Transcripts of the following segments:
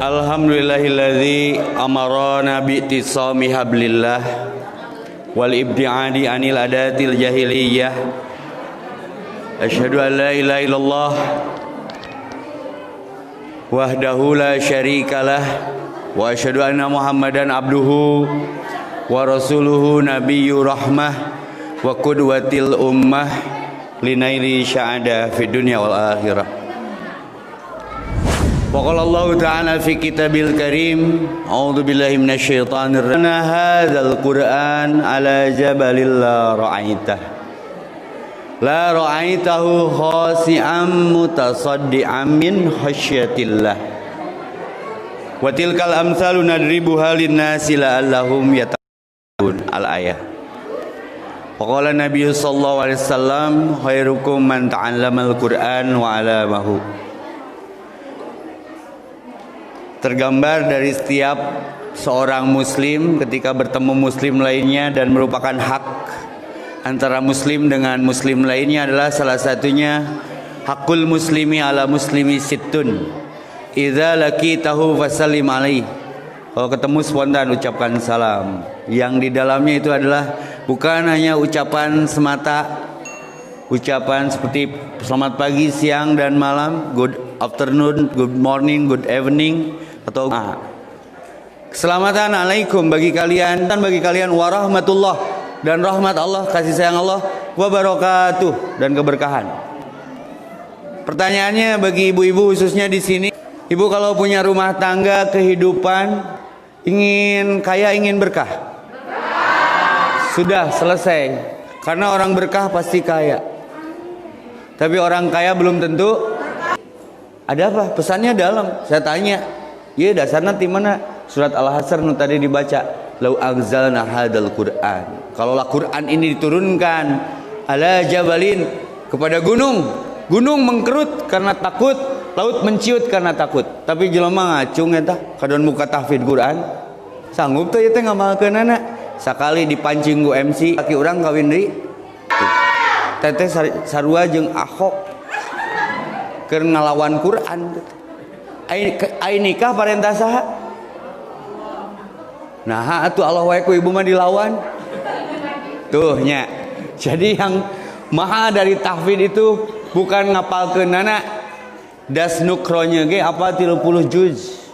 Alhamdulillahilladzi amarana bi'tisami hablillah wal ibtiadi anil adatil jahiliyah. Asyhadu an la ilaha illallah wahdahu la syarikalah wa asyhadu anna Muhammadan abduhu wa rasuluhu nabiyyu rahmah wa qudwatil ummah linaili sya'ada fid dunya wal akhirah. Waqala Allah Ta'ala fi kitabil karim, a'udzu billahi minasyaitonir rajim. Hadzal Qur'an ala jabalil la ra'aitahu khasi'an mutasaddian min khasyatillah. Wa tilkal amsalu nadribuha lin-nasi la'allahum yattaqun. Al-ayah. Waqala Nabi sallallahu alaihi wasallam, khairukum man ta'allamal Qur'an wa 'allamahu. Tergambar dari setiap seorang muslim ketika bertemu muslim lainnya, dan merupakan hak antara muslim dengan muslim lainnya adalah salah satunya hakul muslimi ala muslimi sittun idza laqitahu fasallim alaihi. Kalau ketemu spontan ucapkan salam. Yang di dalamnya itu adalah bukan hanya ucapan semata, ucapan seperti selamat pagi, siang dan malam, good afternoon, good morning, good evening, atau keselamatan alaikum bagi kalian, dan bagi kalian warahmatullah, dan rahmat Allah, kasih sayang Allah, wabarakatuh, dan keberkahan. Pertanyaannya bagi ibu-ibu khususnya di sini, ibu kalau punya rumah tangga, kehidupan, ingin kaya, ingin berkah? Sudah selesai, karena orang berkah pasti kaya, tapi orang kaya belum tentu. Ada apa? Pesannya dalam. Saya tanya, ya dasarnya di mana? Surat Al-Hasr nu tadi dibaca, lau anzalna hadzal Qur'an. Kalaulah Quran ini diturunkan ala jabalin, kepada gunung, gunung mengkerut karena takut, laut menciut karena takut. Tapi jelema ngacung eta kadon muka tahfidz Quran. Sanggup teh teh ngamalkeunana. Sakali dipancing ku MC, laki urang kawin deui. Teteh sarua jeung Ahok keur ngalawan Quran. Ai nikah parentah saha? Nah, atuh Allah wae ku ibu mah dilawan. Tuh nya. Jadi yang maha dari tahfidz itu bukan ngapalkeunana, das nukronya ge apa 30 juz.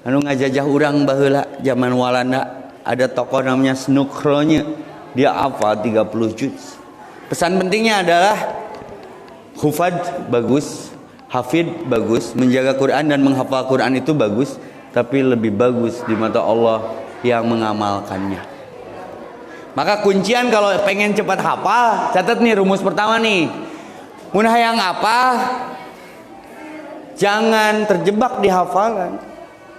Anu ngajajah urang baheula zaman Walanda, ada tokoh namanya Snukronya, dia hafal 30 juz. Pesan pentingnya adalah hufad bagus, hafid bagus, menjaga Quran dan menghafal Quran itu bagus, tapi lebih bagus di mata Allah yang mengamalkannya. Maka kuncian kalau pengen cepat hafal, catat nih rumus pertama nih. Mun hayang apa? Jangan terjebak di hafalan.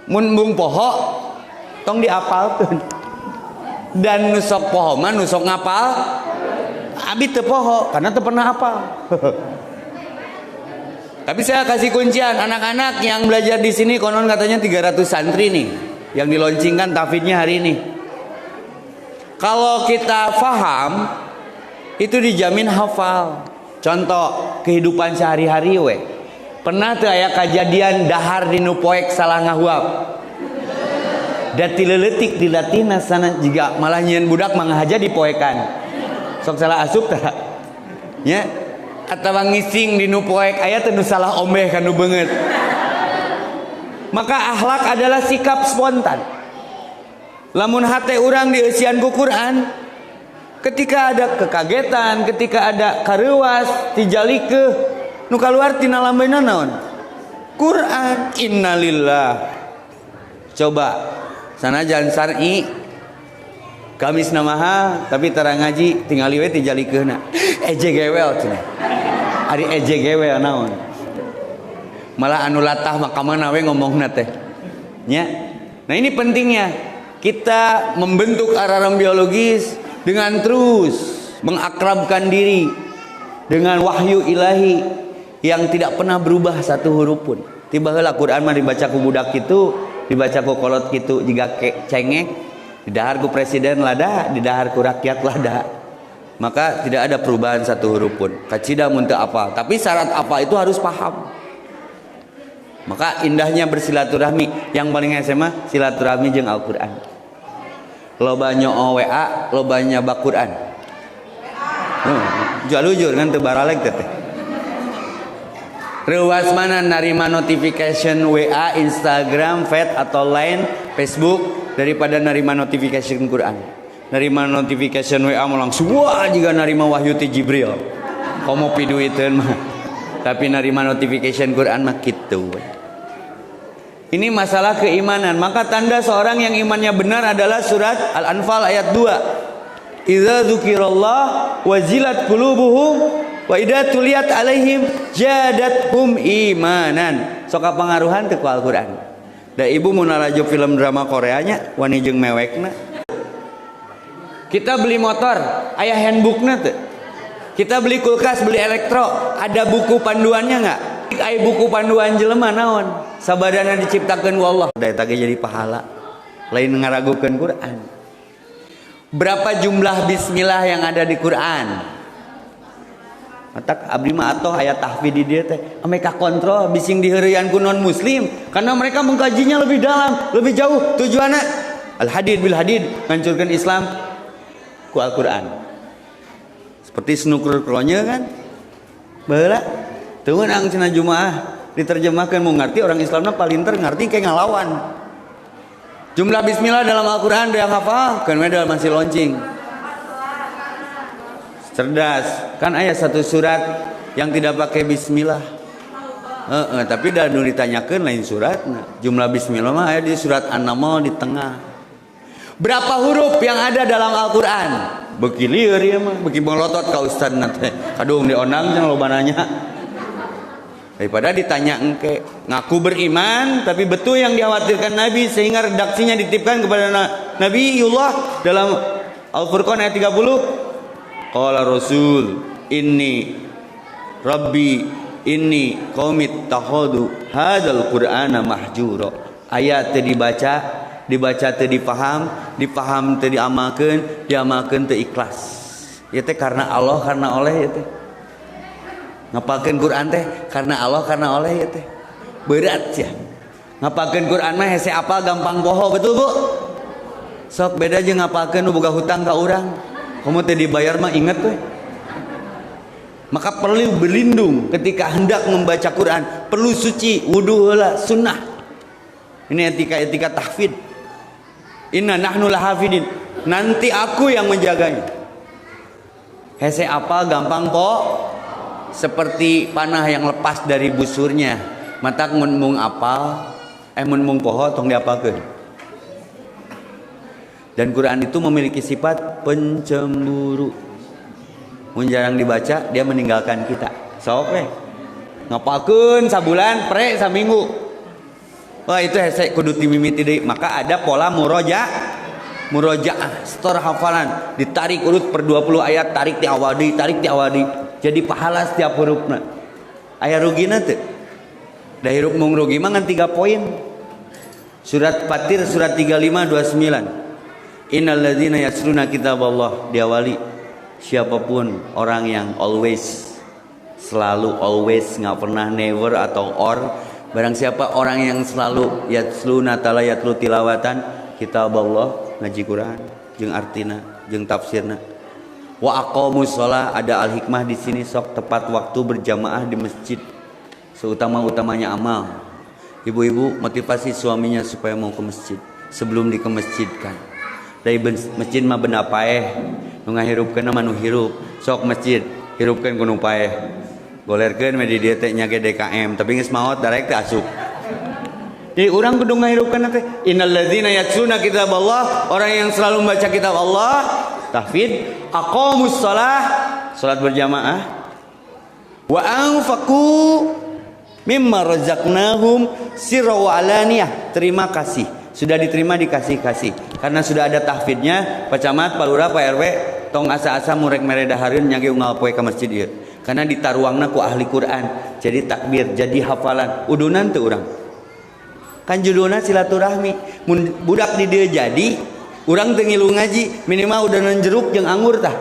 Mun bung poho tong diapalkeun. Dan nusok poho mah nusok ngapal. Abi teu poho karena teu pernah hafal. Tapi saya kasih kuncian, anak-anak yang belajar di sini konon katanya 300 santri nih yang dilaunchingkan tahfidznya hari ini. Kalau kita faham itu dijamin hafal. Contoh kehidupan sehari-hari we. Pernah teu aya kejadian dahar dinu poek salah ngahuap. Da tileutik dilatihna sana jiga malah nyieun budak mangahaja dipoekan. Sok salah asup tah? Nya atawa ngising dinu poek aya teu nu salah ombeh kanu beungeut. Maka akhlak adalah sikap spontan. Lamun hate urang dieusian ku Quran, ketika ada kekagetan, ketika ada kareuwas, tijalikeun nu kaluar tina lambeuna naon? Quran. Innalillah. Coba sanajan syar'i Kamis namaha tapi tara ngaji tinggal we tijalikeunna. Ejegewel cenah. Ari ejegewel naon? Malah anu latah makamana we ngomongna teh. Nya. Nah ini pentingnya kita membentuk alarm biologis dengan terus mengakrabkan diri dengan wahyu ilahi yang tidak pernah berubah satu huruf pun. Tiba heula Quran mah dibaca ku budak kitu, dibaca ku kolot kitu jiga cengek. Didahar ku presiden lada, didahar ku rakyat lada. Maka tidak ada perubahan satu huruf pun. Kacida mun teu apal, tapi syarat apa itu harus paham. Maka indahnya bersilaturahmi, yang paling SMA silaturahmi jeung Al-Qur'an. Loba nyoo WA, loba nyabak Qur'an. Jalujur kan teu baralek teh. Reuas mana narima notification WA, Instagram, Fed atau Line, Facebook daripada narima notification Quran. Narima notification WA mau langsung wah jika narima wahyu ti Jibril. Komo piduiteun mah. Tapi narima notification Quran mah kitu. Ini masalah keimanan. Maka tanda seorang yang imannya benar adalah surat Al-Anfal ayat 2. Idza dzukirallah wajilat qulubuhum wa idza tuliyat alaihim jadathum imanan. Sok pangaruhan teu ku Al-Qur'an. Da ibu mun narajo film drama Koreanya wani jeung mewekna. Kita beli motor, aya handbookna teu? Kita beli kulkas, beli elektro, ada buku panduannya enggak? Aya buku panduan jelema naon? Sabadana diciptakeun ku Allah. Da eta ge jadi pahala. Lain ngaragukeun Quran. Berapa jumlah bismillah yang ada di Quran? Matak abdi mah atoh aya tahfidz di dieu teh. Mereka kontrol bising diheureuyan ku non muslim karena mereka mengkajinya lebih dalam, lebih jauh. Tujuanna al-hadid bil hadid, ngancurkeun Islam ku Al-Qur'an. Seperti snukur kronya kan? Baheula teu meunang cenah Jumaah diterjemahkeun mau ngarti orang Islamna palinter ngarti kayak ngalawan. Jumlah bismillah dalam Al-Quran yang hafal kan medal masih launching. Cerdas kan ayat satu surat yang tidak pakai bismillah. Tapi dah nu ditanyakeun lain surat. Jumlah bismillah mah aya di surat An-Naml di tengah. Berapa huruf yang ada dalam Al-Quran? Beuki lieur ieu mah, beuki melotot ka ustadna teh. Kadung dionang cenah loba nanya. Daripada ditanya engke ngaku beriman tapi betul yang dikhawatirkan Nabi sehingga redaksinya dititipkan kepada Nabiullah dalam Al-Furqan ayat 30. Qala Rasul inni Rabbi inni qaumit takhadu hadzal Qur'ana mahjura. Ayat teu dibaca teu dipaham teu diamalkeun teu ikhlas. Ieu teh karena Allah karena oleh ieu teh. Ngapalkeun Quran teh karena Allah karena oleh ya teh berat ya. Ngapalkeun Quran mah hese apal gampang poho, betul Bu? Sok beda jeung ngapalkeun nu boga hutang ka urang. Komo teh dibayar mah inget we. Maka perlu berlindung ketika hendak membaca Quran, perlu suci, wudu heula, sunnah. Ini etika tahfidz. Inna nahnu lahafidin. Nanti aku yang menjaganya. Hese apal gampang po. Seperti panah yang lepas dari busurnya. Matak mun mung apal, mun mung poho tong diapalkeun. Dan Quran itu memiliki sifat pencemburu. Mun jarang dibaca, dia meninggalkan kita. Sok we. Ngapalkeun sabulan, pre saminggu. Wah itu hese kudu timimiti deui. Maka ada pola murojaah, setor hafalan, ditarik urut per 20 ayat, tarik ti awal deui. Jadi pahala setiap hurufna. Aya rugina teu? Da hirup mung rugi mah ngan 3 poin. Surat Fatir surat 35:29. Innal ladzina yasluna kitaballah, diawali siapapun orang yang always, selalu always, enggak pernah never atau or. Barang siapa orang yang selalu yasluna tala yatlu tilawatan kitaballah, ngaji Quran jeung artina jeung tafsirna. Wa aqamus shalah, ada al-hikmah di sini, sok tepat waktu berjamaah di masjid. Seutama-utamanya amal. Ibu-ibu motivasi suaminya supaya mau ke masjid sebelum dikemesjidkan. Dari masjid mah benda paeh, nu ngahirupkeun mah nu hirup. Sok masjid, hirupkeun ku nu paeh. Golerkeun we di dieu teh nya ge DKM, tapi geus maot darek teh asup. Jadi urang kudu ngahirupkeun teh innal ladzina yatluna kitaballah, orang yang selalu membaca kitab Allah. Tahfidz, aqamus shalah, salat berjamaah, wa anfaqu mimma razaqnahum sirra wa alaniyah, terima kasih. Sudah diterima dikasih-kasih. Karena sudah ada tahfidznya, Pak Camat, Pak Lurah, Pak RW, tong asa-asa murek mere dahareun nya ge unggal poe ka masjid ieu. Karena ditaruangna ku ahli Quran. Jadi takbir, jadi hafalan. Udunan teu urang. Kan judulna silaturahmi. Mun budak di dieu jadi urang teu ngilu ngaji, minimal udah jeruk jeung anggur tah.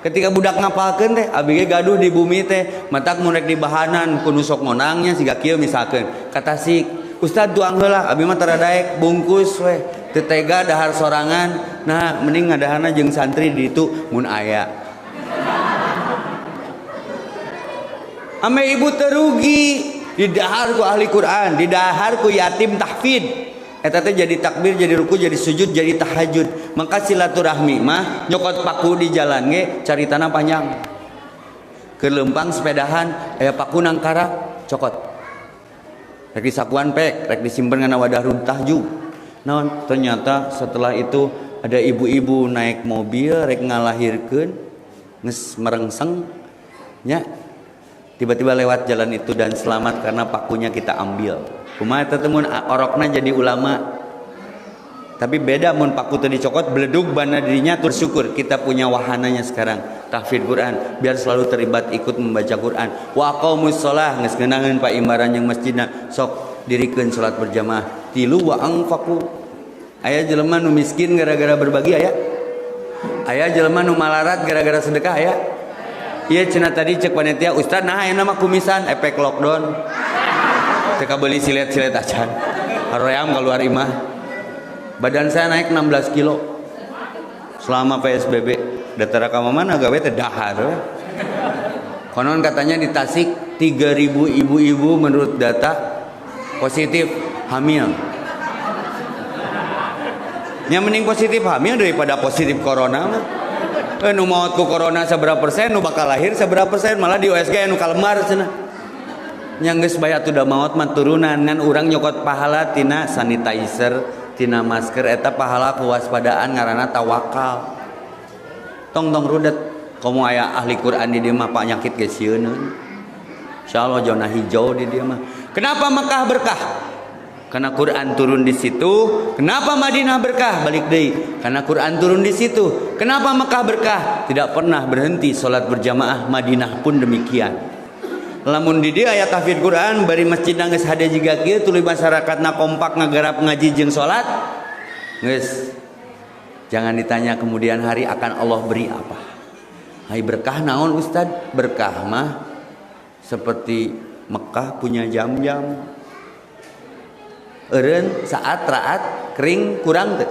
ketika budak ngapalkeun teh abi ge gaduh di bumi teh matak mun rek dibahanan ku nu sok ngonangnya siga kieu misalkeun kata si Ustad tuang heula abi mah tara daek bungkus we teu tega dahar sorangan nah mending ngadahana jeung santri di ditu mun aya ame ibu terugi didahar ku ahli Quran didahar ku yatim tahfidz eta teh jadi takbir jadi ruku jadi sujud jadi tahajud maka silaturahmi mah nyokot paku di jalan ge caritana panjang keur leumpang sepedahan aya paku nang karak cokot rek disakuan pek rek disimpen kana wadah runtah ju naon ternyata setelah itu ada ibu-ibu naik mobil rek ngalahirkeun geus merengseng nya tiba-tiba lewat jalan itu dan selamat karena pakunya kita ambil kumaha eta teh mun orokna jadi ulama tapi beda mun paku teh dicokot beledug bana dirinya bersyukur kita punya wahananya sekarang tahfidz Quran biar selalu terlibat ikut membaca Quran wa aqamus shalah geus ngeunangeun Pak Imbaran yang masjidna sok dirikeun salat berjamaah tilu wa anfaqu aya jelema nu miskin gara-gara berbagi aya jelema nu malarat gara-gara sedekah aya ieu cenah tadi cek panitia Ustaz nah aya mah kumisan efek lockdown teka beli silet-silet acan haroyam keluar imah badan saya naik 16 kilo selama PSBB datara ka mana gawe teh dahar konon katanya di Tasik 3.000 ibu-ibu menurut data positif hamil nya mending positif hamil daripada positif corona mah nu maot ku corona seberapa persen nu bakal lahir seberapa persen malah di USG nu kalemar cenah yang geus baya tuh da maot mah turunan ngan urang nyokot pahala tina sanitizer tina masker eta pahala kewaspadaan ngaranna tawakal tong rudet komo aya ahli Quran di dieu mah panyakit geus sieun insyaallah zona hijau di dieu mah kenapa Mekah berkah karena Quran turun di situ kenapa Madinah berkah balik deui karena Quran turun di situ kenapa Mekah berkah tidak pernah berhenti salat berjamaah Madinah pun demikian lamun di dieu aya tahfidz Quran bari masjid geus hade jiga kieu tuluy masyarakatna kompak ngagarap ngaji jeung salat geus jangan ditanya kemudian hari akan Allah beri apa hai berkah naon Ustad berkah mah seperti Mekah punya jam-jam eureun saat raat kering kurang teu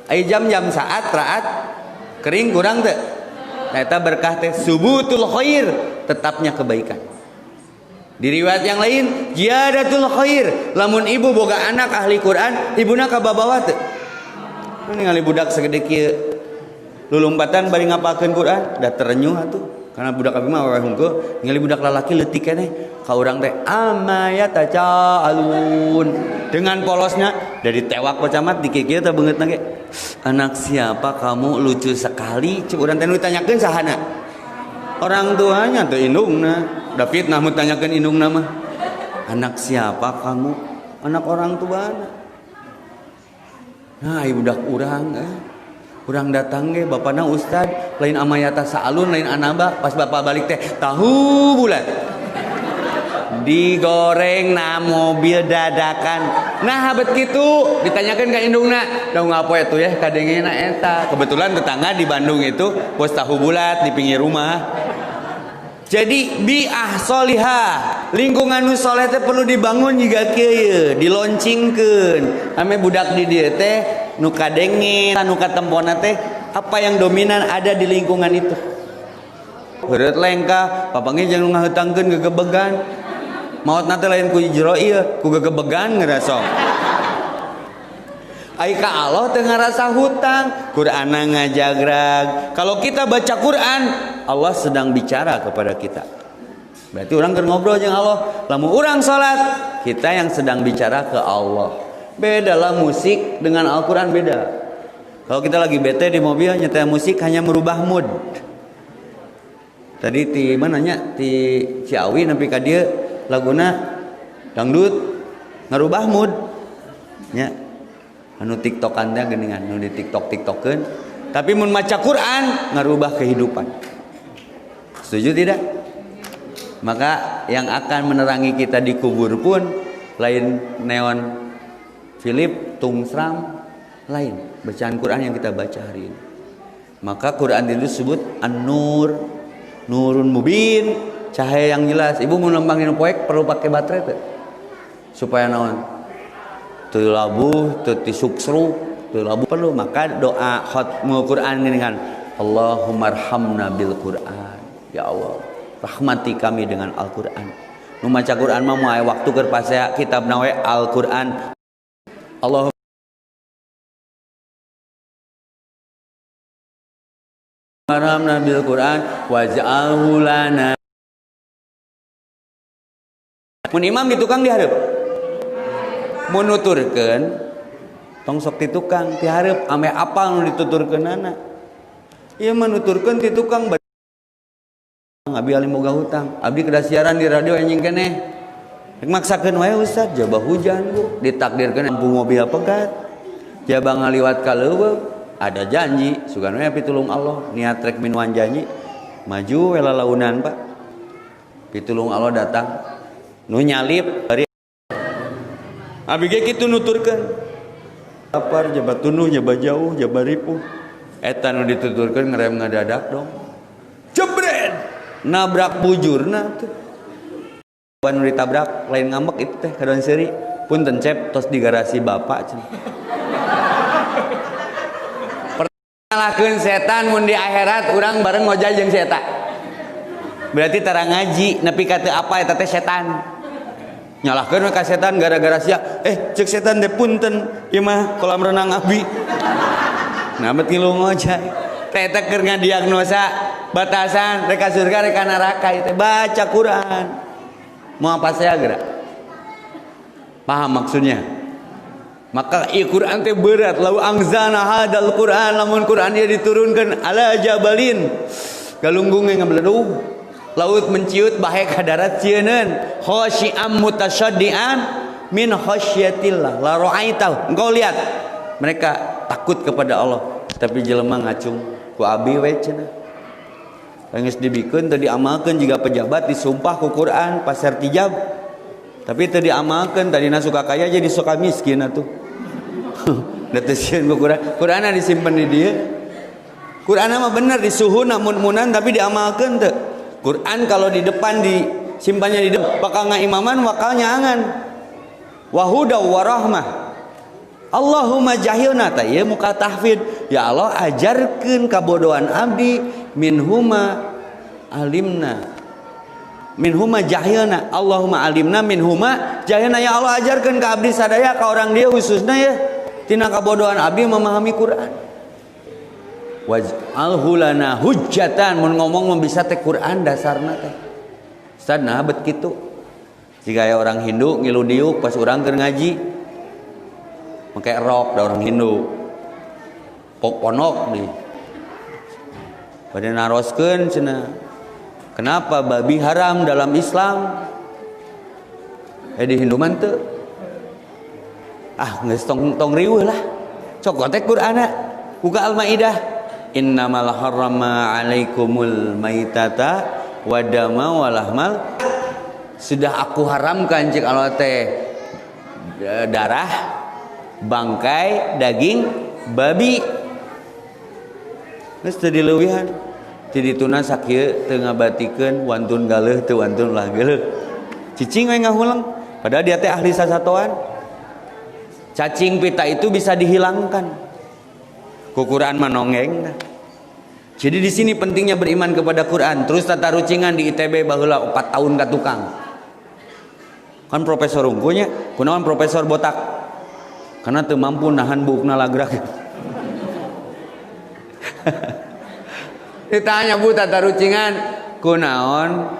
ai jam-jam saat raat kering kurang teu eta berkah teh subutul khair tetapnya kebaikan di riwayat yang lain ziyadatul khair lamun ibu boga anak ahli Quran ibuna kababawa teu ningali budak sagede kieu lulumpatan bari ngapalkeun Quran da terenyuh atuh karena budak abi mah awewe hungkul ningali budak lalaki leutik keneh ka urang teh amayatacaalun dengan polosnya dari tewak pacamat dikikir teh beungeutna ge anak siapa kamu lucu sekali cek urang teh nu ditanyakeun sahana orang tuanya teh indungna David nah tanyakeun indungna mah anak siapa kamu anak orang tuana nah ieu budak urang urang datang ge bapana ustad lain amayata saalun lain anaba pas bapak balik teh tahu bulat digoreng na mobil dadakan nah habet kitu ditanyakeun ka indungna da ngapoe tuh ya kadengena eta kebetulan tetangga di Bandung itu pos tahu bulat di pinggir rumah jadi bi'ah solihah lingkungan nu soleh teh perlu dibangun jiga kieu diloncingkeun ame budak di dieu teh nu kadenge nu katempona teh apa yang dominan ada di lingkungan itu heureut lengkah papange jangan ngaheutangkeun gegebegan maot nate lain ku jero ieu ku gegebegan ngerasong ai ka Allah teu ngarasa hutang Qur'ana ngajagrag kalau kita baca Quran Allah sedang bicara kepada kita berarti orang keur ngobrol jeung Allah lamun urang salat kita yang sedang bicara ke Allah beda lah musik dengan Al-Quran beda kalau kita lagi bete di mobil nyetel musik hanya merubah mood tadi ti mananya ti Ciawi nepi ka dieu laguna dangdut ngarubah mood nya anu tiktokan teh geuningan nu di tiktokeun tapi mun maca Quran ngarubah kehidupan setuju tidak maka yang akan menerangi kita di kubur pun lain neon Philip tungsram lain bacaan Quran yang kita baca hari ini Maka Quran itu disebut An-Nur, Nurun Mubin, cahaya yang jelas. Ibu mau nembangin poek perlu pakai baterai tuh supaya naon teu labuh teu tisuksru teu labuh perlu. Maka doa khatmul Quran ini kan Allahummarhamna bil Quran, ya Allah rahmati kami dengan Al-Quran. Nu maca Quran mah moal waktu keur pasea kitab nawe Al-Quran. Allahumma rahmna bil Quran waj'alhu lana. Mun imam di tukang dihareup, mun nuturkeun tong sok ti tukang ti hareup ame apal nu dituturkeunana. Ieu mah nuturkeun ti tukang abdi ali boga hutang, abdi kedah siaran di radio anjing keneh. Rek maksakeun wae Ustaz, jabah hujan Bu, ditakdirkeun lampu mobil pegat. Jabah ngaliwat ka leuweung, ada janji, sugan we pitulung Allah, niat rek minuan janji, maju we lalaunan Pak. Pitulung Allah datang. Nu nyalip bari abdi ge kitu nuturkeun. Lapar jabat tunuh, jabat jauh, jabat ripuh. Eta nu dituturkeun ngarem ngadadak dong. Jebret nabrak bujurna tuh. Ban ditabrak lain ngambek itu teh kadoan seuri. Punten cep tos di garasi bapak cenah. Pertanyalakeun setan mun di akhirat urang bareng ngojay jeung setan. Berarti tara ngaji nepi ka teu apa eta teh setan. Nyalahkeun we ka setan gara-gara sia cek setan teh punten ieu mah kolam renang abdi. Nah bet ngilu ngojay. Teh eta keur ngadiagnosa batasan rek ka surga rek ka neraka teh baca Quran. Mau apa saya gerak? Paham maksudnya? Maka Quran teh berat. Lau angzana hadal Quran, lamun Quran dia diturunkan ala jabalin galunggung yang ngabeleduh, laut menciut bahe ka darat cieunun, khasyi'am mutasaddian min khasyatillah la ra'aital. Engkau lihat mereka takut kepada Allah, tapi jelema ngacung ku abi we cenah. Geus dibikeun teu diamalkeun jiga pejabat disumpah ku Quran pas sertijab. Tapi teu diamalkeun tadina suka kaya jadi suka miskin atuh. Da teu sieun ku Quran. Qur'ana disimpen di dieu. Qur'ana mah bener disuhun namun-munan tapi diamalkeun teu. Quran kalau di depan disimpannya di depan bakal ngaimaman wakal nyaangan. Wa hudaw wa rahmah. Allahumma jahilna ta ieu muka tahfid. Ya Allah ajarkeun kabodohan abdi minhuma alimna minhuma jahilna. Allahumma alimna minhuma jahilna. Ya Allah ajarkeun ka abdi sadaya ka orang dia khususna ya tina kabodohan abdi memahami Quran. Waj'alhu lana hujjatan. Mun ngomong bisa teh Quran dasarna teh. Ustaz nah bet kitu. Jika aya orang Hindu ngilu diuk pas urang keur ngaji make rok da orang Hindu. Ponok nih. Pada naroskeun cenah. Kenapa babi haram dalam Islam? Di Hindu mah teu. Geus tong riweuh lah. Cokot teh Qur'ana. Buka Al-Maidah. Innamal harrama 'alaikumul maitata wadama walahmal. Sudah aku haramkan cek Allah teh darah, bangkai, daging babi. Geus teu dileuwihan. Ti dituna sakieu teu ngabatikeun wantun galeuh teu wantun ulah geuleuh. Cicing we ngahulang padahal dia teh ahli sasatoan. Cacing pita itu bisa dihilangkan. Ku Quran manonggeng. Jadi di sini pentingnya beriman kepada Quran. Terus tata rucingan di ITB baheula 4 tahun ka tukang. Kan profesor unggulnya, kunaon profesor botak. Karena teu mampu nahan buukna lagrak. Ditanya Bu tata rucingan kunaon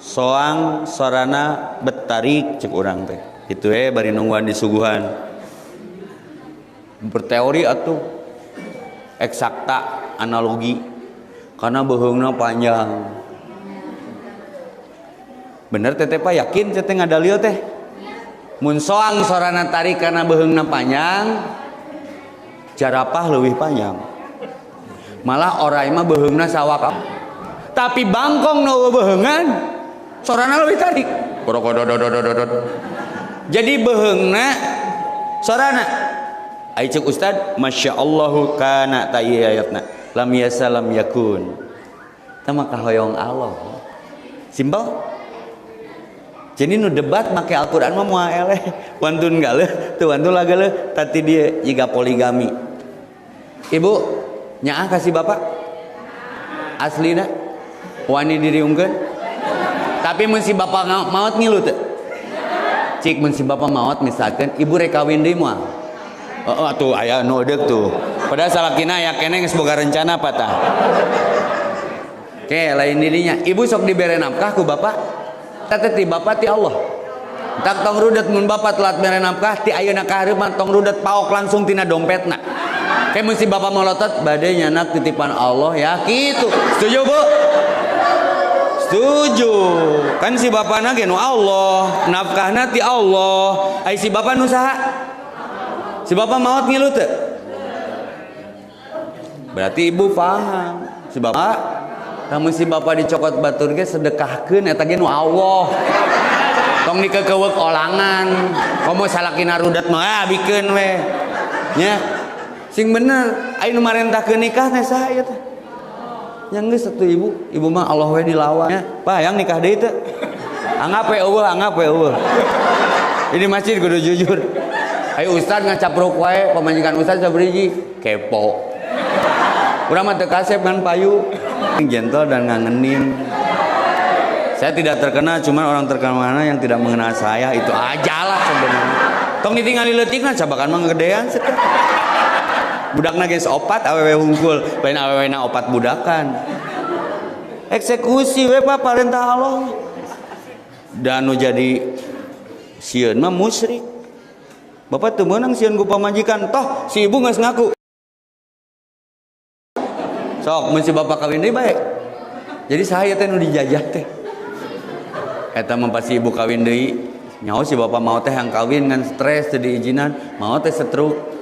soang sorana betarik cek urang teh. Kitu bari nungguan disuguhan. Berteori atuh eksakta analogi karena beheungna panjang. Bener teh Pak yakin teh ngadalieu teh. Mun soang sorana tarik karena beheungna panjang, jarapah leuwih panjang. Malah orai mah beheungna sawak. Tapi bangkong nu beheungan sorana leuwih tarik. Jadi beheungna sorana ai cek Ustad masyaallahu kana ta ieu ayatna. lam yasa lam yakun. Tama kahoyong Allah. Simpel. Jadi nu debat make Al-Qur'an mah moal eleh. Wantun galeh, teu wantun lagaleh tati dia jiga poligami. Ibu, nyaah kasih bapak? Aslina wani diriungkeun. Tapi mun si bapak maot ngilu teu? Cik mun si bapak maot misalkan ibu rek kawin deui moal. Tuh aya nu deuk tuh. Padahal salakina aya keneh geus boga rencana apa tah? Oke, lain dirinya. Ibu sok dibere nafkah ku bapak. Tete ti bapak ti Allah. Tak tong rudet mun bapak telat bere nafkah ti ayeuna ka hareup tong rudet paok langsung tina dompetna. Kayak mesti bapak melotot bade nyanak titipan Allah ya gitu. Setuju bu? Setuju. Kan si bapakna ge nu Allah, nafkahna ti Allah. Ai si bapak nu saha? Si bapak maot ngilu teu? Berarti ibu paham. Si bapak kamu si bapak dicokot batur ge sedekahkeun eta ge nu Allah. Tong dikekeuweuk olangan. Komo salakina rudat mah bikeun we. Nya. Sing bener, aya nu marentahkeun nikah teh saha ieu teh? Nya geus atuh ibu. Ibu mah Allah we dilawan. Nya, hayang nikah deui teh. Anggap we eueuh, anggap we eueuh. Ini masjid kudu jujur. Ayo ustad ngacapruk wae, pamajikan ustad sabriji kepo. Urang mah teu kasep kan payu. Gentle dan ngangenin. Saya tidak terkenal, cuman orang terkenal mana yang tidak mengenal saya itu aja lah sebenarnya. Tong ditinggali leutikna cabakan mah gedean seukeut. Budakna geus opat awewe hungkul, lain awewena opat budakan. Eksekusi we Pak perintah Allah. Dan nu jadi sieun mah musyrik. Bapak teu meunang sieun ku pamajikan, toh si ibu geus ngaku. Sok mun si bapak kawin deui bae. Jadi saya teh nu dijajah teh. Eta mah pas si ibu kawin deui, nyaho si bapak mau teh yang kawin ngan stres teu diizinan, mau teh setruk.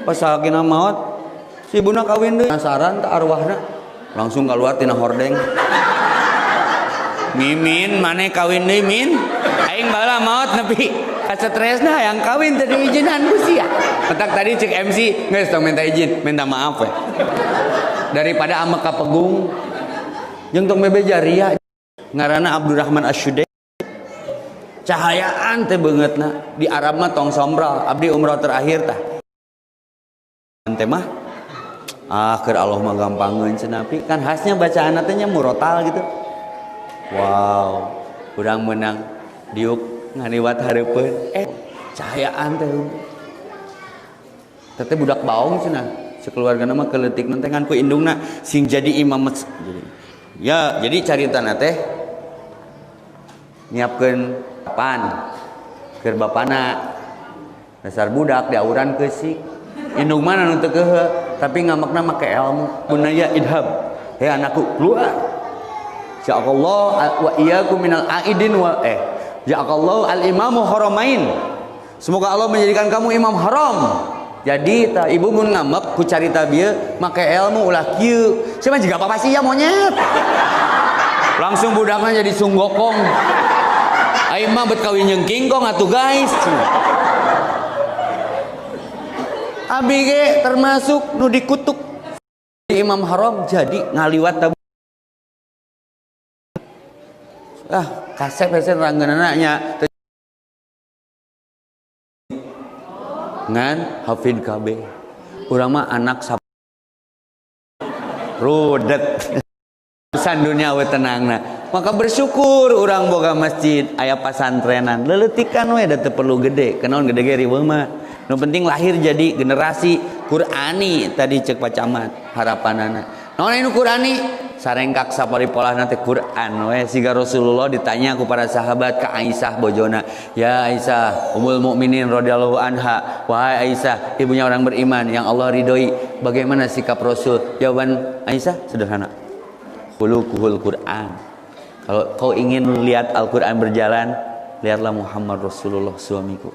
Pas sakina maot, si ibuna kawin deui. Penasaran teh arwahna, langsung keluar tina hordeng. Mimin maneh kawin deui min. Aing bala maot nepi ka stresna hayang kawin teu diizinan ku sia. Petak tadi cek MC, geus tong minta izin, minta maaf we. Daripada amek kapegung jeung tong bebe jaria ngaranna Abdurrahman Asyudain. Cahayaan teh beungeutna di Arab mah tong sombral abdi umrah terakhir tah teh mah keur Allah mah gampangeun cenah kan khasnya bacaanna teh nya murotal gitu. Wow urang meunang diuk nganiwat hareupeun cahayaan teh teh budak baong cenah sekeluargana mah keleutik nanti ngan ku indungna sing jadi imam masjid. Ya jadi caritana teh nyiapkeun pan keur bapana dasar budak diauran keusik indung mana nu teu keuheu tapi ngamakna make ilmu bunaya idhab he anakku keluar ja'allahu wa iyyakum minal aidin wa ja'allahu al imamu haramain semoga Allah menjadikan kamu imam haram. Jadi ta ibu mun ngamek ku carita bieu make ilmu ulah kieu. Sia mah jiga papa sia monyet. Langsung budakna jadi sunggokong. Aing mah bet kawin jeung kingkong atuh guys. Abi ge termasuk nu dikutuk. Imam haram jadi ngaliwat tabu. Kasep-kasep ranggeunana nya ngan hafid KB urang mah anak rudet urusan dunia we tenangna maka bersyukur urang boga masjid aya pasantrenan leuletikan we da teu perlu gede kenaon gede ge riweuh mah nu penting lahir jadi generasi Qur'ani tadi ceuk pacamat harapanana naon anu Qur'ani sarengkak saparipolahna teh Quran we siga Rasulullah ditanya ku para sahabat ka Aisyah bojona ya Aisyah ummul mukminin radhiyallahu anha wahai Aisyah ibunya orang beriman yang Allah ridhoi bagaimana sikap Rasul jawaban Aisyah sederhana khuluquhul Quran kalau kau ingin lihat Al-Quran berjalan lihatlah Muhammad Rasulullah suamiku.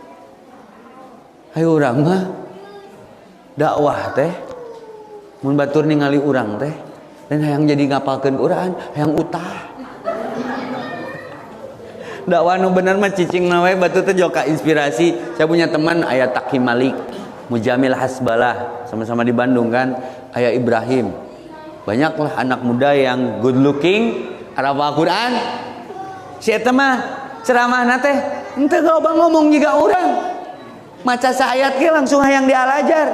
Hayu urang mah dakwah teh mun batur ningali urang teh dan hayang jadi ngapalkeun Quran hayang utah dakwah nu bener mah cicingna we batu teh joka inspirasi. Saya punya teman aya Takim Malik Mujamil Hasbalah sama-sama di Bandung kan aya Ibrahim Banyaklah anak muda yang good looking hafal Quran. Si eta mah ceramahna teh henteu loba ngomong juga urang. Maca saayat ge langsung hayang dialajar.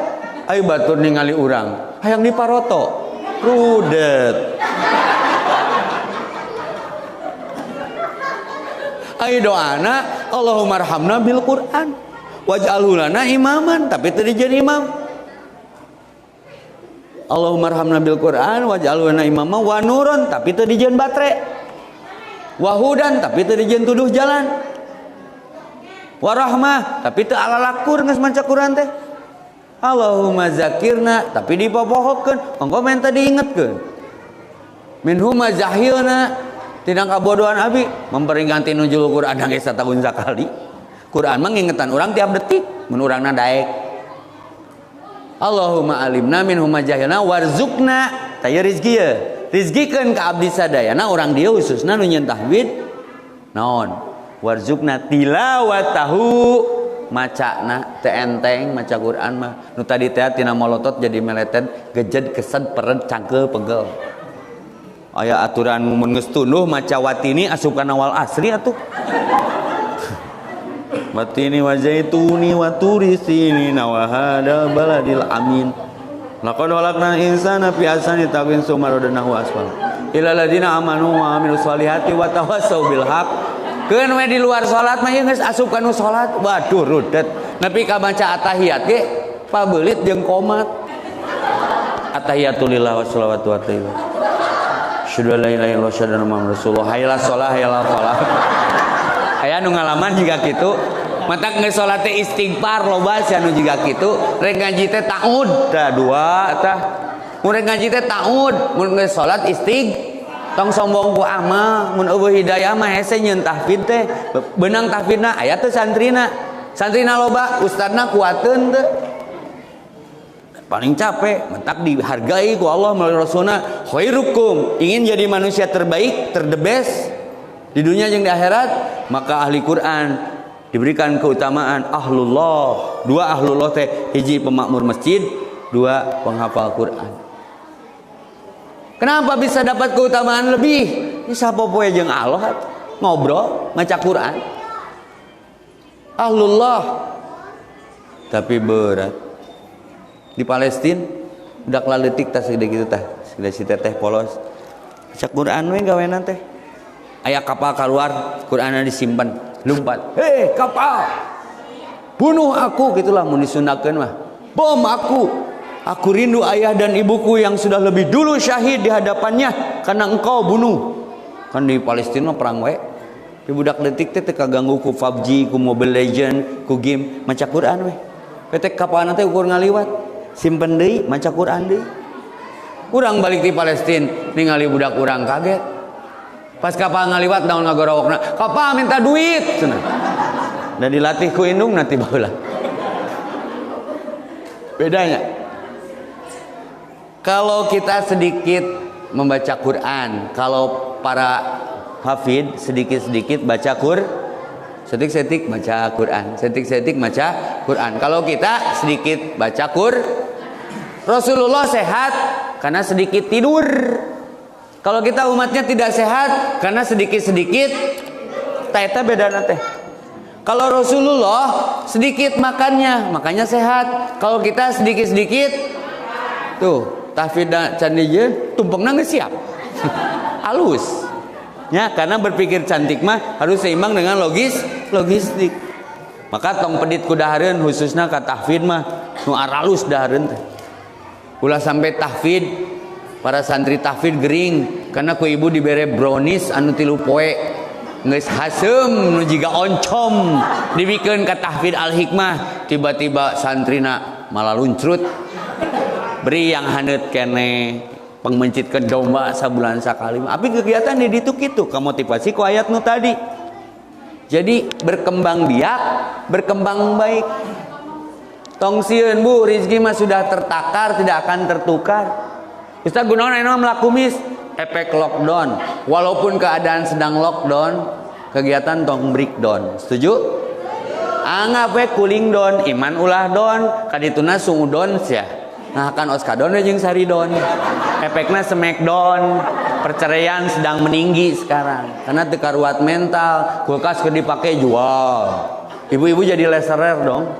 Ayo batur ningali urang, hayang diparoto. Rudet. Ayo doana Allahumma arhamna bil Quran waj'alhu lana imaman, tapi teu dijieun imam. Allahumma arhamna bil Quran waj'alhu lana imama wa nuron, tapi teu dijieun batre. Wa hudan, tapi teu dijieun tuduh jalan. Wa rahmah, tapi teu alalakur geus maca Quran teh. Allahumma zakirna, tapi dipopohokeun, engko menta diingetkeun. Minhuma zahilna, tidak kabodohan abi memperinganti nujul Quran geus satahun sakali. Quran mah ngingetan urang tiap detik, mun urangna daek. Allahumma alimna minhuma jahilna warzuqna, taya rezeki ya. Rizqikeun ka abdi sadayana urang dieu khususna nu nyeun tahwid naon? Warzuqna tilawatahu, macana teu enteng maca Quran mah. Nu tadi teh tina molotot jadi meletet, gejed kesed peret cangkeu pegel. Aya aturan mun geus tunduh maca watini asup kana wal asri atuh. Watini wa zaituni wa turisini wa hada baladil amin. Laqad khalaqnal insana fi ahsani taqwim tsumma radadnahu asfal. Ilal ladzina amanu wa amilus solihati wa tawassaw bil haq. Keun we di luar salat mah geus asup kana salat. Waduh rudet. Nepi ka maca atahiyat ge pabeulit jeung qomat. Atahiyatul lillah wa sholawatu wa tayyibah. Asyhadu an la ilaha illallah wa asyhadu anna muhammadar rasulullah. Hayyalas shalah hayyalas falah. Aya nu ngalaman jiga kitu. Matak geus salat teh istighfar loba sia nu jiga kitu. Rek ngaji teh ta'ud. Tah dua tah. Mun rek ngaji teh ta'ud, mun geus salat tong sombong ku ama. Mun eueuh hidayah mah hese nyeun tahfidz teh. Beunang tahfidna aya teu santrina. Santrina loba, ustadna kuateun teu. Paling capek, mentak dihargai ku Allah melalui Rasulna. Khairukum, ingin jadi manusia terbaik, terdebes di dunia yang di akhirat, maka ahli Quran diberikan keutamaan ahlullah. Dua ahlullah teh, hiji pemakmur masjid, dua penghafal Quran. Kenapa bisa dapat keutamaan lebih? Ini sapopoe jeung Allah ngobrol maca Quran. Ahlullah. Tapi berat. Di Palestina budak laletik tah segede kitu tah, segede si teteh polos. Maca Quran we gawenan teh. Aya kapal keluar, Quranna disimpan, lumpat. Hei kapal, bunuh aku, gitulah mun disundakeun mah. Bom aku rindu ayah dan ibuku yang sudah lebih dulu syahid di hadapannya karena engkau bunuh. Kan di Palestina mah perang we. Di budak letik teh teu kaganggu ku PUBG, ku Mobile Legend, ku game, maca Quran we. Ketek kapalna teh ukur ngaliwat, simpen deui, maca Quran deui. Urang balik di Palestina ningali budak urang kaget. Pas kapal ngaliwat daun ngagorowokna, kapal minta duit cenah. Dan dilatih ku indung nanti baheula. Bedanya kalau kita sedikit membaca Quran, kalau para hafid sedikit-sedikit baca setik-setik baca Quran, setik-setik baca Quran. Kalau kita sedikit baca Rasulullah sehat karena sedikit tidur. Kalau kita umatnya tidak sehat karena sedikit-sedikit eta bedana teh. Kalau Rasulullah sedikit makannya, makanya sehat. Kalau kita sedikit-sedikit tuh, tahfidna candi je tumpengna geus siap. Halus. Ya, karena berpikir cantik mah harus seimbang dengan logistik. Maka tong pedit ku dahareun khususna ka tahfid mah nu aralus dahareun teh. Ulah sampai tahfid para santri tahfid gering karena ku ibu dibere brownies anu 3 poe geus hasem nu jiga oncom dibikeun ka tahfid al-hikmah, tiba-tiba santrina malah luncrut beri yang haneut kene pangmencitkeun domba sabulan sakali. Tapi kegiatan di ditu kitu kamotivasi ku ayat nu tadi. Jadi berkembang biak, berkembang baik. Tong sieun Bu, rezeki mah sudah tertakar, tidak akan tertukar. Ustaz gunawan anu mlaku mis efek lockdown. Walaupun keadaan sedang lockdown, kegiatan tong breakdown. Setuju? Anggap we cooling down, iman ulah down, kadituna sungu down sia. Nah kan oskadon jeung sari down. efeknya smackdown, perceraian sedang meninggi sekarang karena teu karuat mental, kulkas keur dipake jual, ibu-ibu jadi leserer dong,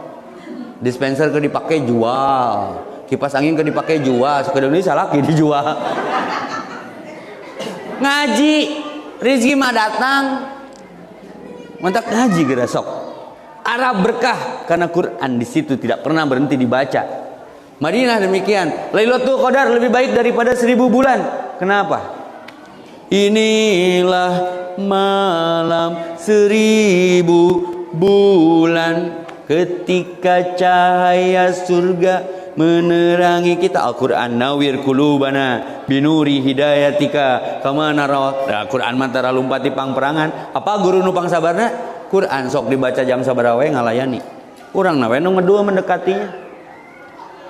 dispenser keur dipake jual, kipas angin keur dipake jual, sekedar ini salah dijual. Ngaji rezeki mah datang, mantap ngaji geura sok. Arab berkah karena Quran di situ tidak pernah berhenti dibaca. Madinah demikian. Lailatul Qadar lebih baik daripada 1000 bulan. Kenapa? Inilah malam 1000 bulan ketika cahaya surga menerangi kita. Al-Quran nawir kulubana binuri hidayatika kama nara. Al-Quran mantara lumpati pangperangan. Apa guru nupang sabarna? Quran sok dibaca jam sabaraha we ngalayani. Urang na we nu ngedua mendekatinya.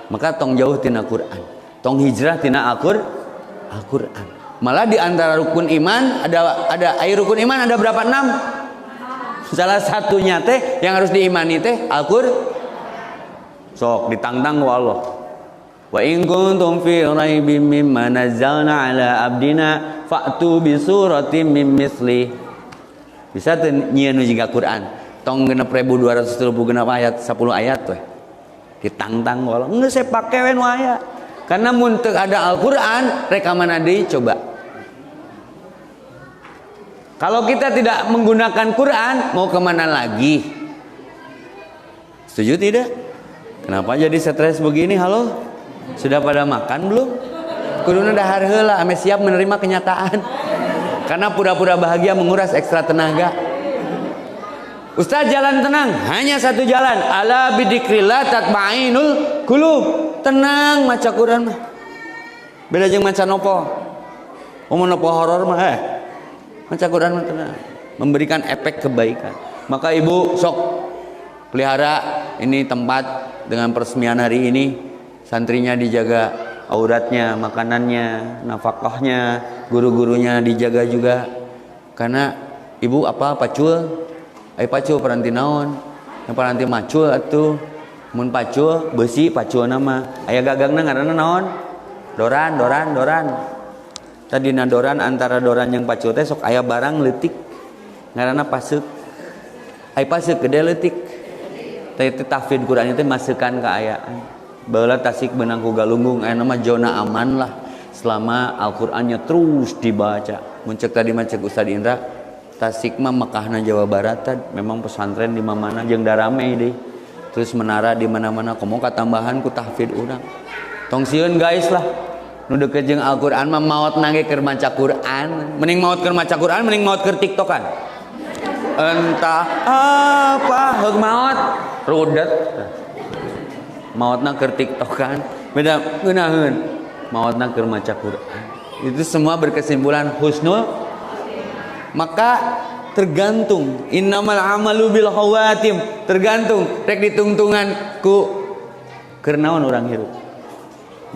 Maka tong jauh tina Quran. Tong hijrah tina Al-Quran. Malah di antara rukun iman ada rukun iman ada berapa? 6. Salah satunya teh yang harus diimani teh Al-Quran. Sok ditantang ku Allah. Wa in kuntum fi raibim mimma nazzalna ala abdina fa'tu bi suratin min misli. Bisa teu nyieun jiga Quran. Tong 6.230 genep ayat 10 ayat we. Ditantang ku Allah. Geus saya pake we nu aya. Karena mun teu ada Al-Quran rek mana deui coba. Kalau kita tidak menggunakan Quran mau kemana lagi? Setuju tidak? Kenapa jadi stres begini? Halo? Sudah pada makan belum? Kuduna dahar heula ame siap menerima kenyataan. Karena pura-pura bahagia menguras ekstra tenaga. Ustaz jalan tenang, hanya satu jalan. Ala bidzikrillah tatmainul qulub. Tenang maca Quran mah. Beda jeung maca nopo. Mun nopo horor mah maca Quran mah tenang. Memberikan efek kebaikan. Maka ibu sok pelihara ini tempat dengan peresmian hari ini, santrinya dijaga auratnya, makanannya, nafkahnya, guru-gurunya dijaga juga. Karena ibu apa pacul? Ai pacul peranti naon? Yang peranti macul atuh. Mun pacul besi pacul nama. Aya gagangna ngaranna naon? Doran. Tadina doran antara doran yang pacul teh sok aya barang leutik. Ngaranna paseuk. Ai paseuk gede leutik. Teh tahfidz Quran itu masukkan keayaan. Baheula tasik benang ku galunggung aya mah zona aman lah selama Al-Qur'annya terus dibaca. Mun ceuk tadi mah ceuk Ustaz Indra, tasik mah Mekahna Jawa Barat memang pesantren di mana jeung da rame deui. Terus menara di mana-mana komo katambahan ku tahfidz urang. Tong sieun guys lah. Nu deukeut jeung Al-Qur'an mah maot nangge keur maca Qur'an. Mending maot keur maca Qur'an, mending maot keur TikTokan. Entah apa heug maot rudet. Maotna keur TikTokan beda ngeunaheun maotna keur maca Quran. Itu semua berkesimpulan husnul. Maka tergantung innamal amalu bil khawatim, tergantung rek ditungtungan ku keur naon urang hirup.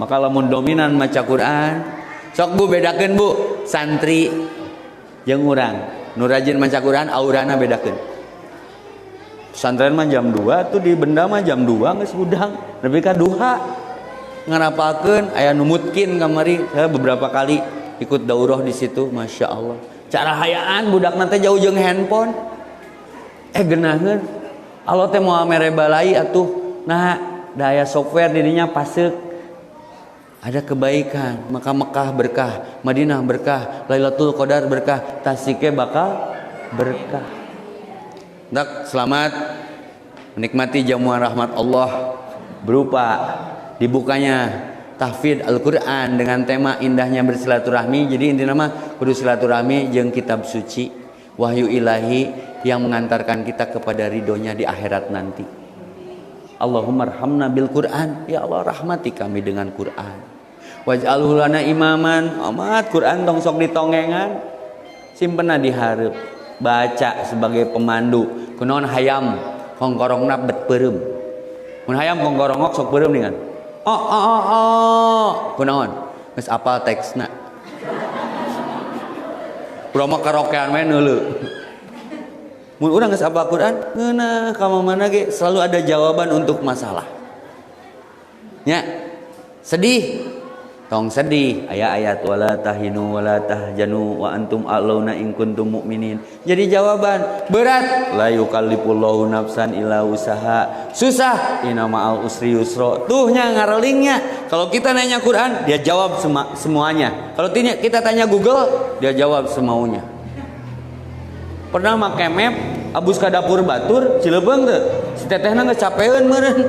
Maka lamun dominan maca Quran sok Bu bedakeun Bu santri jeung urang nu rajin maca Quran aurana bedakeun. Pesantren mah jam 2 tuh di benda mah jam 2 geus udang nepi ka duha ngarapakeun aya numutkin kamari. Saya beberapa kali ikut daurah di situ, Masya Allah cara hayaan budak nanti jauh jeung handphone geunaheun Allah teh moal mere balai atuh nah daya software dirinya paseuk ada kebaikan. Maka Mekah berkah, Madinah berkah, Lailatul Qadar berkah, tasike bakal berkah. Dak selamat menikmati jamuan rahmat Allah berupa dibukanya tahfidz Al-Quran dengan tema indahnya bersilaturahmi. Jadi intinya mah kudu silaturahmi jeung kitab suci wahyu ilahi yang mengantarkan kita kepada ridhonya di akhirat nanti. Allahumma arhamna bil Quran, ya Allah rahmati kami dengan Quran. Waj'alhu lana imaman, amat Quran tong sok ditongengan simpenna di hareup. Baca sebagai pemandu. Kunaon hayam kongkorongna bet peureum. Mun hayam kongkorongok sok peureum dengan. Kunaon? Geus apal teksna. Urang mah karaokean we neuleuh. Mun urang geus apal Quran, ngeunah ka mana ge selalu ada jawaban untuk masalah. Nya. Sedih. Tong sedih aya ayat wala tahinu wala tahjanu wa antum a'launa in kuntum mu'minin. Jadi jawaban berat, la yukallifullahu nafsan illa usaha. Susah, inna ma'al usri yusra. Tuhnya ngarelingnya. Kalau kita nanya Quran, dia jawab semuanya. Kalau kita tanya Google, dia jawab semaunya. Pernah make map abus ka dapur batur Cilebeung teu. Si tetehna geus capeun meureun.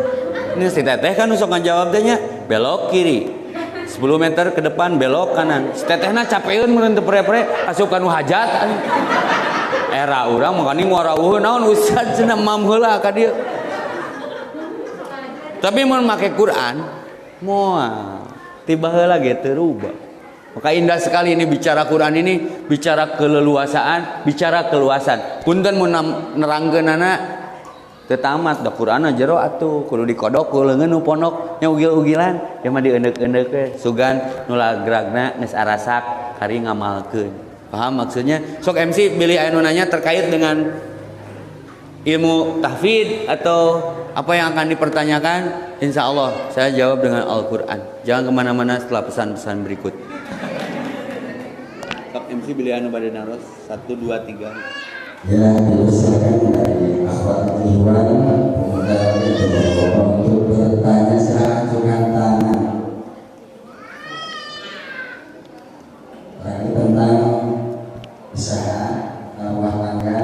Ini si teteh kan sok ngajawab teh nya belok kiri. 10 meter ke depan belok kanan. Si tetehna capeun meureun teu pre-pre asup kanu hajat. Era urang makani muara uheuh naon ustad cenah mam heula ka dieu. Tapi mun make Quran moal tiba heula ge teu rubah. Maka indah sekali ini bicara Quran ini, bicara keleluasaan, bicara keluasan. Punten mun nerangkeunana teu tamat da Quran jero atuh kudu dikodok ku leungeun nu pondok nya ugil-ugilan dia mah diendeuk-endeuk we sugan nu lagragna geus arasak kari ngamalkeun. Paham maksudnya? Sok MC pilih aya nu nanya terkait dengan ilmu tahfidz atau apa yang akan dipertanyakan, insya Allah saya jawab dengan Al-Quran. Jangan kemana-mana setelah pesan-pesan berikut. Sok MC pilih anu pada naros 1, 2, 3. Ya, diusahakan dari akhwat Ikhwan pemuda untuk bertanya secara acungan tangan tentang usaha rumah tangga.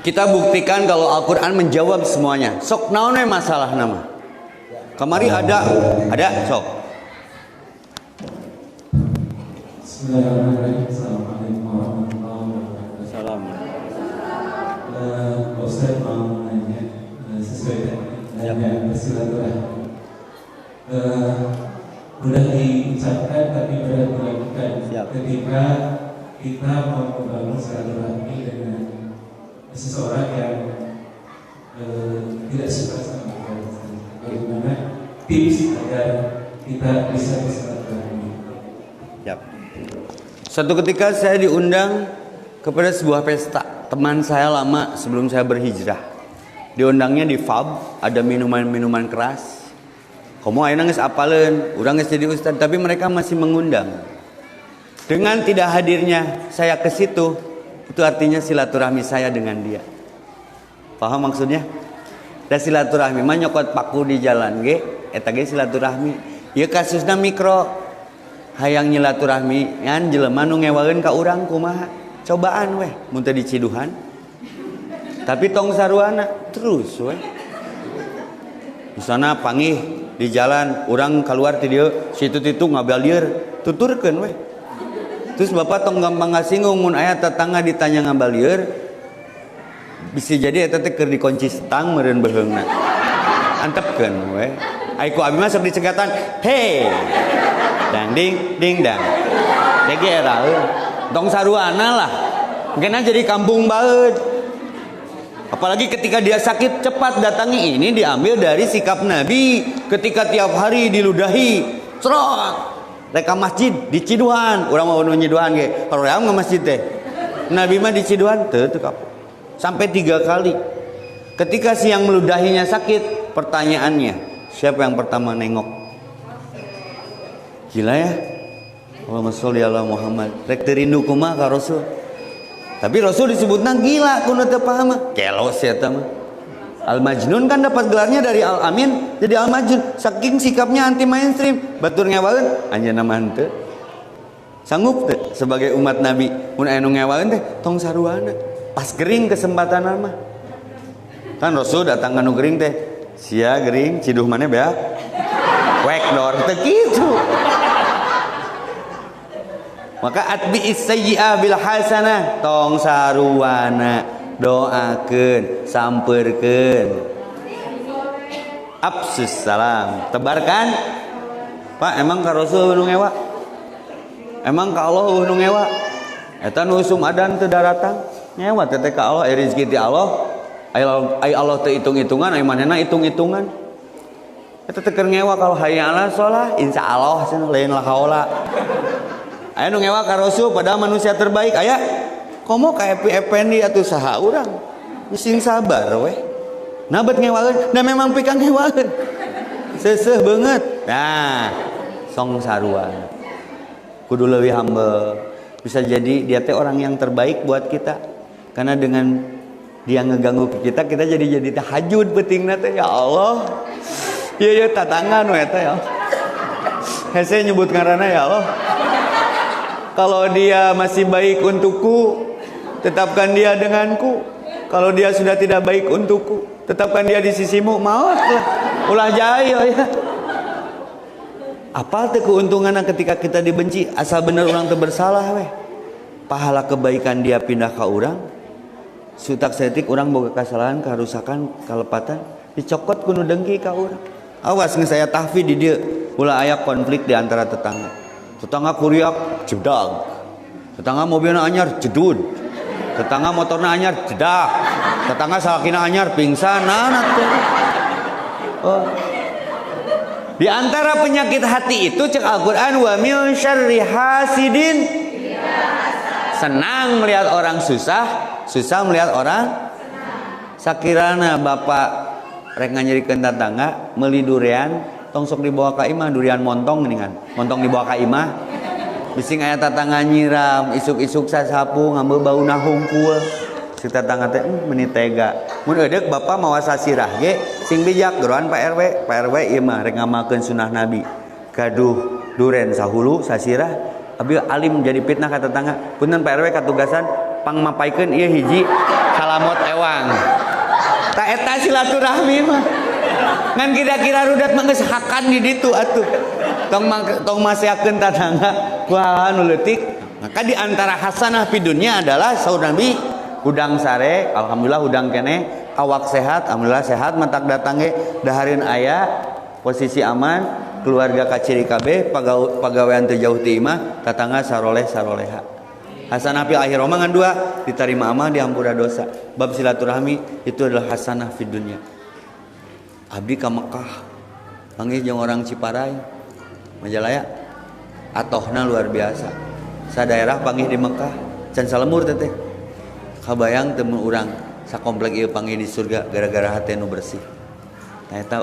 Kita buktikan kalau Al-Quran menjawab semuanya. Sok naon we masalah nama. Kamari ada sok. Bismillahirrahmanirrahim. Assalamualaikum warahmatullahi wabarakatuh. Assalamualaikum. Ustaz mau nanya sesuai dengan bersilaturahmi. Mudah diucapkan tapi berat dilakukan. Ketika kita mau membangun silaturahmi dengan seseorang yang tidak suka sama kita, bagaimana tips agar kita bisa bersilaturahmi? Yap. Suatu ketika saya diundang kepada sebuah pesta. Teman saya lama sebelum saya berhijrah. Diundangnya di pub, ada minuman-minuman keras. Komo ayeuna geus apaleun, urang geus jadi ustad, tapi mereka masih mengundang. Dengan tidak hadirnya saya ke situ, itu artinya silaturahmi saya dengan dia. Paham maksudnya? Da silaturahmi mah nyokot paku di jalan ge, eta ge silaturahmi. Ieu kasusna mikro. Hayang nyilaturahmi ngan jelema nu ngewaeun ka urang kumaha? Cobaan weh mun teu diciduhan. Tapi tong saruana terus weh. Misalna panggih di jalan urang keluar ti dieu, situ-titu ngabalieur, tuturkeun weh. Terus bapak tong gampang ngasinggung mun aya tetangga ditanya ngabalieur, bisa jadi eta teh keur dikunci stang meureun beheungna. Antepkeun weh. Ai ku abi mah sok dicegatan, "Hei." Dang ding ding dang. Dege era tong saruana lah. Kena jadi kampung baeud. Apalagi ketika dia sakit cepat datangi, ini diambil dari sikap Nabi ketika tiap hari diludahi. Cerot. Reka masjid di Ciduhan, urang mau nyiduhan ge. Hoream ke masjid teh. Nabi mah di Ciduhan teu kapok. Sampai 3 kali. Ketika si yang meludahinya sakit, pertanyaannya, siapa yang pertama nengok? Gila ya. Allahumma sholli ala Muhammad. Rek teu rindu kumaha ka Rasul. Tapi Rasul disebutna gila kudu teu paham. Kelos eta mah. Al-Majnun kan dapat gelarnya dari Al-Amin jadi Al-Majnun. Saking sikapnya anti mainstream. Batur ngewaeun anjeunna mah henteu. Sanggup teu sebagai umat Nabi mun aya nu ngewaeun teh tong saruana. Pas gering kesempatan mah. Kan Rasul datang ka nu gering teh. Sia gering ciduh maneh beak. Wek dor teu kitu. Maka atbi'is sayyi'ah bil hasanah, tong saruana doakeun, sampeurkeun. Absus salam, tebarkan. Pak, emang ka Rasul nu ngewa? Emang ka Allah nu ngewa? Eta nu usum adan teu daratang. Nyewa teh ka Allah, rezeki ti Allah. Ai Allah teu hitung-hitungan, ai manehna hitung-hitungan. Eta teh keur ngewa kalau hayya 'alas shalah, insyaallah cenah lain la haula. Aya nu ngewa ka Rasul padahal manusia terbaik aya. Komo ka Epi Effendi atuh saha urang? Sing sabar weh. Nabat ngewaeun, da memang pikang ngewaeun. Seuseuh beungeut. Nah, song sarua. Kudu leuwih humble. Bisa jadi dia teh orang yang terbaik buat kita. Karena dengan dia ngeganggu ke kita jadi tahajud pentingna teh ya Allah. Ieu tatangan we teh ya. Hese nyebut ngaranna ya Allah. Kalau dia masih baik untukku, tetapkan dia denganku. Kalau dia sudah tidak baik untukku, tetapkan dia di sisimu. Mautlah. Ulah jaya ya. Apal teh keuntunganna ketika kita dibenci, asal bener orang teu bersalah weh. Pahala kebaikan dia pindah ka urang. Sutak setik urang boga kasalahan, karusakan, kalepatan, dicokot ku nu dengki ka urang. Awas geus saya tahfid di dieu, ulah aya konflik di antara tetangga. Tetangga kuriak jedag. Tetangga mobilna anyar jedud. Tetangga motorna anyar jedak. Tetangga salakina anyar pingsan. Nah teh. Oh. Di antara penyakit hati itu cek Al-Quran wa min syarri hasidin. Senang melihat orang susah, susah melihat orang sakirana bapak rek nganyerikeun tetangga meuli durian tong sok dibawa ka imah durian montong geuningan. Montong dibawa ka imah. Bising aya tetangga nyiram, isuk-isuk sasapu ngambil bauna hungkul. Si tetangga teh meuni tega. Mun eudeuh bapak mawa sasirah ge sing bijak geroan Pak RW ieu mah rek ngamalkeun sunah Nabi. Gaduh duren sahulu sasirah abi alim jadi fitnah ka tetangga. Punten Pak RW katugasan pangmapaikeun ieu hiji salamot ewang. Ta eta silaturahmi mah. Ngan kira-kira rudat mah geus hakan di ditu atuh. Tong maseakeun tetangga kuaha nu leutik. Maka di antara hasanah fi dunya adalah saur Nabi hudang sare, alhamdulillah hudang kene, awak sehat, alhamdulillah sehat, matak datang ge dahareun aya, posisi aman, keluarga kaciri kabeh, pagawean teu jauh ti imah, tatangga saroleh saroleha. Hasanah fil akhirah ngan dua, diterima amal, diampura dosa. Bab silaturahmi itu adalah hasanah fid dunya. Abdi ka Mekah, panggih jeung orang Ciparai, Majalaya, atohna luar biasa. Sadaerah panggih di Mekah, can salemur teh. Kabayang temen urang sakomplek ieu panggih di surga gara-gara hati nu bersih. Nah eta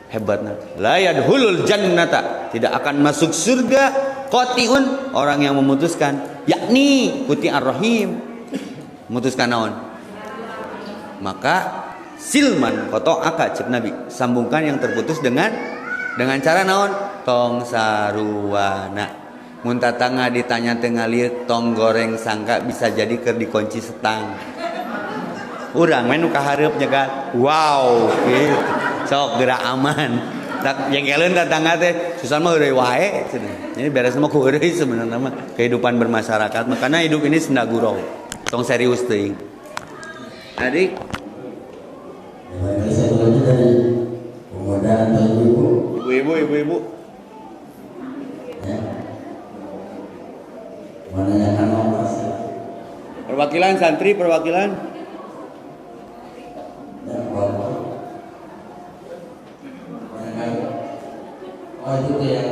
hebatna. La yadkhulul jannata, tidak akan masuk surga qatiun orang yang memutuskan, yakni kuti ar-rahim. Memutuskan naon? Maka silman qata'aka cek Nabi, sambungkan yang terputus dengan cara naon? Tong saruana. Mun tatangga ditanya tengah lieu tong goreng sangka bisa jadi keur dikunci setang. Urang mah nu kahareup nyegat. Wow, gitu. Sok geura aman. Tak jengkeleun tatangga teh susah mah eueuy wae cenah. Jadi beres mah ku eueuy sebenarnya mah kehidupan bermasyarakat. Makanya hidup ini senda gurau. Tong serius teuing. Adik. Saya lanjut dari pemuda atau ibu. Ibu. Ya. Menanyakan nomor Perwakilan santri, perwakilan. dan bapak. Oh itu tuh yang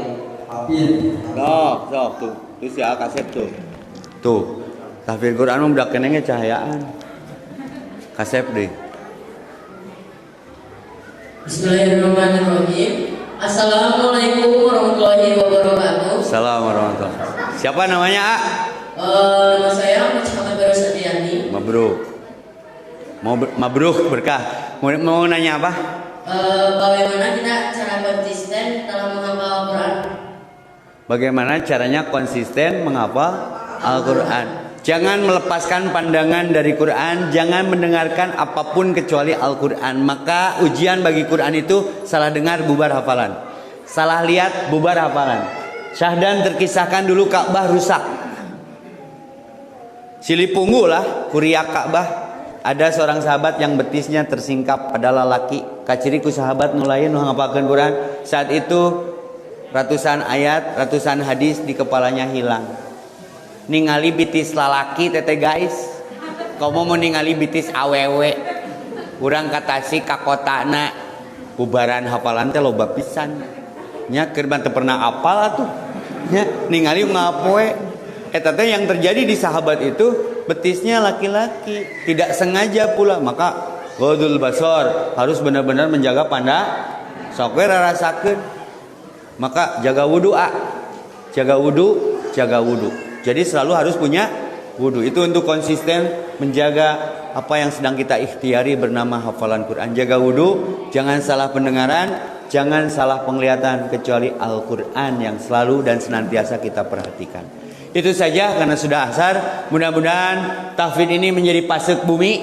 hafid. Sok tuh. Tuh si Al-Kasep tuh. Tuh. Tahfidz Quran mah budak kenenge cahayaan. Kasep deh. Bismillahirrahmanirrahim. Assalamualaikum warahmatullahi wabarakatuh. Assalamualaikum warahmatullahi wabarakatuh. Siapa namanya, A? Nama saya Muhammad Baru Sadiani. Mabruk berkah. Mau nanya apa? Bagaimana kita cara konsisten dalam menghafal Al-Quran? Bagaimana caranya konsisten menghafal Al-Quran? Jangan melepaskan pandangan dari Quran, jangan mendengarkan apapun kecuali Al-Quran. Maka ujian bagi Quran itu salah dengar bubar hafalan, salah lihat bubar hafalan. Syahdan terkisahkan dulu Ka'bah rusak. Silipunggu lah kuriak Ka'bah. Ada seorang sahabat yang betisnya tersingkap pada lelaki. Kaciriku sahabat nulayan nu ngapalkeun Quran. Saat itu ratusan ayat, ratusan hadis di kepalanya hilang. Ningali bitis lalaki tete guys. Komo mau ningali bitis awewe. Urang ka Tasik ka kotana. Bubaran hafalan teh loba pisan. Nya keur teu pernah apal atuh. Nya ningali ngapoe. Eta teh yang terjadi di sahabat itu betisnya laki-laki, tidak sengaja pula. Maka ghadul basar, harus benar-benar menjaga pandang. Sok we rarasakeun. Maka jaga wudu, jaga wudu, jaga wudu. Jadi selalu harus punya wudu. Itu untuk konsisten menjaga apa yang sedang kita ikhtiari bernama hafalan Quran. Jaga wudu, jangan salah pendengaran, jangan salah penglihatan, kecuali Al-Quran yang selalu dan senantiasa kita perhatikan. Itu saja karena sudah asar. Mudah-mudahan tahfidz ini menjadi pasek bumi,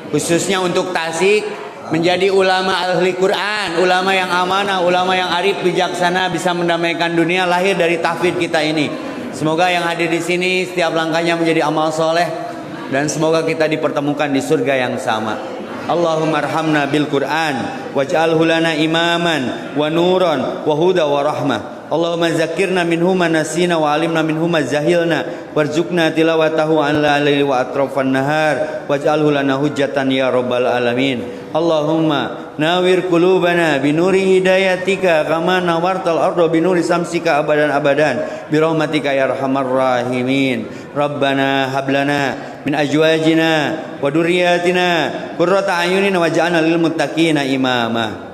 khususnya untuk Tasik, menjadi ulama ahli Quran, ulama yang amanah, ulama yang arif bijaksana, bisa mendamaikan dunia, lahir dari tahfidz kita ini. Semoga yang hadir di sini setiap langkahnya menjadi amal soleh, dan semoga kita dipertemukan di surga yang sama. Allahumma arhamna bil Quran waj'alhu lana imaman wa nuran wa huda wa rahmah. Allahumma zakirna minhu ma nasina wa alimna minhu ma zahilna warzuqna tilawatahu ala laili wa atrafan nahar waj'alhu lana hujjatan ya rabbal alamin. Allahumma nawir qulubana binuri hidayatika kama nawartal arda binuri samsika abadan abadan birahmatika ya arhamar rahimin. Rabbana hablana min azwajina wa dzurriyyatina qurrata a'yunin waj'alna lil muttaqina imama.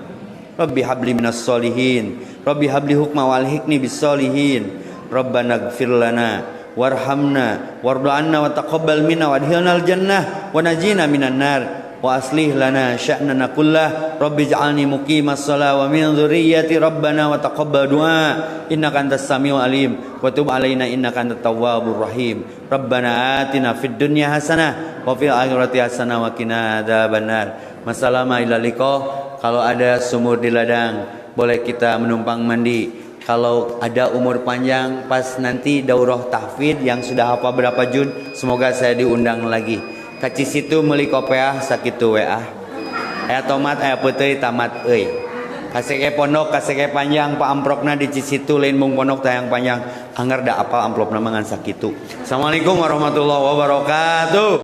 Rabbi habli minas solihin, Rabbi habli hukma wal hikni bis solihin. Rabbana ighfir lana warhamna wardu anna wa taqabbal minna wa adkhilnal jannah wa najina minan nar wa aslih lana sya'nana kullah. Rabbi ij'alni muqimas shalah wa min dzurriyyati rabbana wa taqabbal du'a innaka antas samiul alim wa tub alaina innaka antat tawwabur rahim. Rabbana atina fid dunya hasanah wa fil akhirati hasanah wa qina adzabannar. Masalama ila liqa. Kalau ada sumur di ladang, boleh kita menumpang mandi. Kalau ada umur panjang, pas nanti daurah tahfidz yang sudah hafal berapa juz, semoga saya diundang lagi. Kaci situ meuli kopeah sakitu WA. Aya tomat aya peuteui tamat euy. Kaseke pondok kaseke panjang pa amplopna di Cisitu lain mung pondok tayang panjang. Anggar da apal amplopna mangan sakitu. Assalamualaikum warahmatullahi wabarakatuh.